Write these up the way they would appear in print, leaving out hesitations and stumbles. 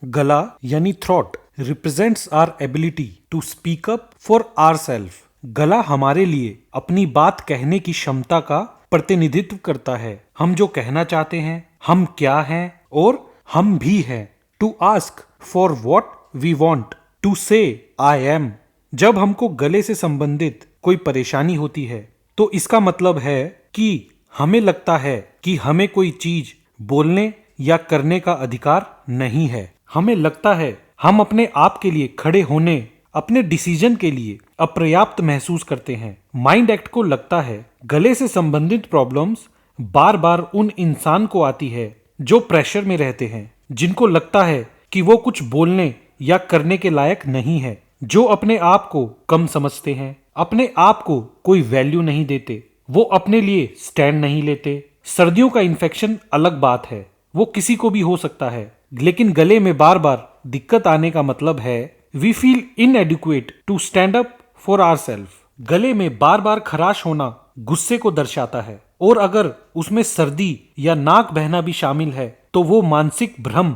गला यानी throat represents our ability to speak up for ourselves. गला हमारे लिए अपनी बात कहने की क्षमता का प्रतिनिधित्व करता है। हम जो कहना चाहते हैं, हम क्या हैं और हम भी हैं। To ask for what we want, to say I M. जब हमको गले से संबंधित कोई परेशानी होती है तो इसका मतलब है कि हमें लगता है कि हमें कोई चीज बोलने या करने का अधिकार नहीं है। हमें लगता है हम अपने आप के लिए खड़े होने, अपने डिसीजन के लिए अपर्याप्त महसूस करते हैं। माइंड एक्ट को लगता है गले से संबंधित प्रॉब्लम्स बार बार उन इंसान को आती है जो प्रेशर में रहते हैं, जिनको लगता है कि वो कुछ बोलने या करने के लायक नहीं है, जो अपने आप को कम समझते हैं, अपने आप को कोई वैल्यू नहीं देते, वो अपने लिए स्टैंड नहीं लेते। सर्दियों का इन्फेक्शन अलग बात है, वो किसी को भी हो सकता है, लेकिन गले में बार बार दिक्कत आने का मतलब है we feel inadequate to stand up for ourselves. गले में बार बार खराश होना गुस्से को दर्शाता है, और अगर उसमें सर्दी या नाक बहना भी शामिल है तो वो मानसिक भ्रम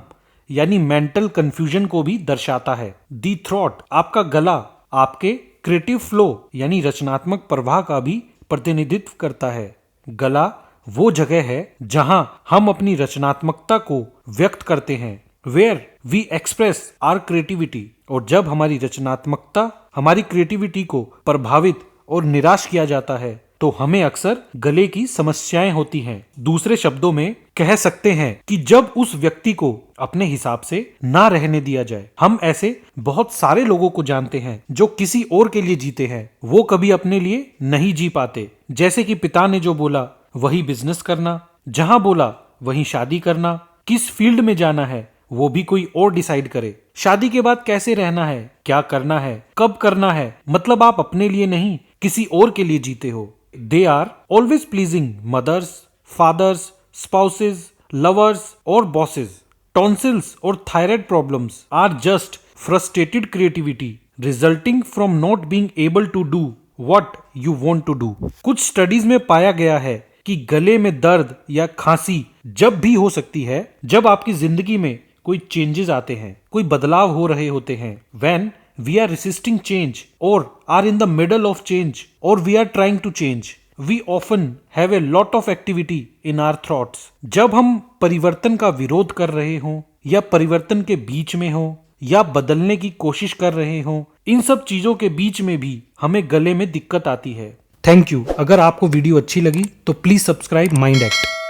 यानी मेंटल कंफ्यूजन को भी दर्शाता है। दी थ्रोट, आपका गला, आपके क्रिएटिव फ्लो यानी रचनात्मक प्रवाह का भी प्रतिनिधित्व करता है। गला वो जगह है जहां हम अपनी रचनात्मकता को व्यक्त करते हैं, where we express our creativity. और जब हमारी रचनात्मकता, हमारी क्रिएटिविटी को प्रभावित और निराश किया जाता है तो हमें अक्सर गले की समस्याएं होती हैं। दूसरे शब्दों में कह सकते हैं कि जब उस व्यक्ति को अपने हिसाब से ना रहने दिया जाए। हम ऐसे बहुत सारे लोगों को जानते हैं जो किसी और के लिए जीते हैं, वो कभी अपने लिए नहीं जी पाते। जैसे कि पिता ने जो बोला वही बिजनेस करना, जहां बोला वहीं शादी करना, किस फील्ड में जाना है वो भी कोई और डिसाइड करे, शादी के बाद कैसे रहना है, क्या करना है, कब करना है, मतलब आप अपने लिए नहीं किसी और के लिए जीते हो। They are always pleasing mothers, fathers, spouses, lovers और बॉसेस। टॉन्सिल्स और thyroid problems are just frustrated creativity resulting from not being able to do what you want to do. कुछ स्टडीज में पाया गया है कि गले में दर्द या खांसी जब भी हो सकती है जब आपकी जिंदगी में कोई चेंजेस आते हैं, कोई बदलाव हो रहे होते हैं। When we are resisting change और are in the middle of change और we are trying to change, we often have a lot of activity in our thoughts. जब हम परिवर्तन का विरोध कर रहे हों या परिवर्तन के बीच में हो या बदलने की कोशिश कर रहे हों, इन सब चीजों के बीच में भी हमें गले में दिक्कत आती है। Thank you. अगर आपको वीडियो अच्छी लगी तो प्लीज सब्सक्राइब माइंड एक्ट।